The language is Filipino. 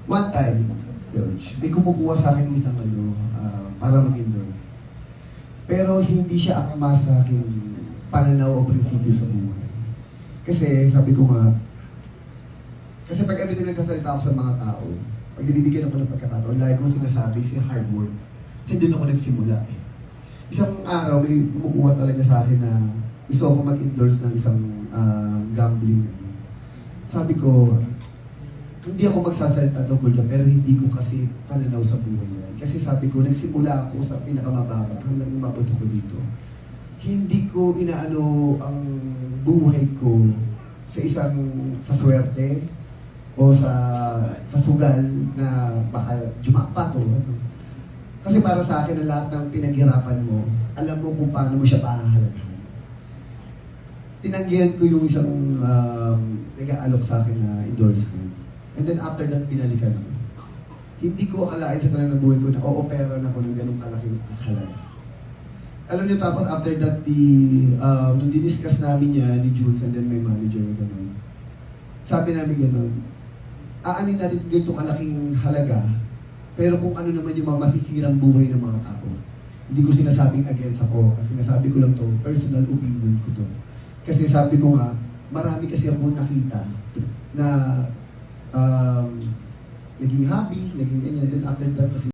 One time, George, may kumukuha sa akin isang para mag-endorse. Pero hindi siya akma sa akin pananaw o prinsipyo sa buhay. Kasi sabi ko nga, kasi pag everyday nagsasalita ako sa mga tao, pag nabibigyan ako ng pagkakataon, lagi kong sinasabi si hard work. Kasi doon ako nagsimula eh. Isang araw, may kumukuha talaga sa akin na gusto ako mag-endorse ng isang gambling. Sabi ko, hindi ako magsasalita tungkol dyan, pero hindi ko kasi pananaw sa buhay yan. Kasi sabi ko, nagsimula ako sa pinakamababa hanggang umabot ako dito. Hindi ko inaano ang buhay ko sa swerte o sa sugal na baka jumakpa to. Ano. Kasi para sa akin, ang lahat ng pinaghirapan mo, alam mo kung paano mo siya pahahalagahan. Tinanggihan ko yung isang nag-aalok sa akin na endorsement. And then after that, pinalikan ako. Hindi ko akalain sa talang ng buhay ko na o-opera na ako ng ganong kalaking halaga. Alam niyo, tapos after that, nung diniscuss namin niya ni Jules and then may manager na gano'n, sabi namin gano'n, aanin natin ganito kalaking halaga, pero kung ano naman yung mga masisirang buhay ng mga tao. Hindi ko sinasabing against ako, kasi sinasabi ko lang to, personal opinion ko to. Kasi sabi ko nga, marami kasi ako nakita na naging happy, naging ganyan, then after that kasi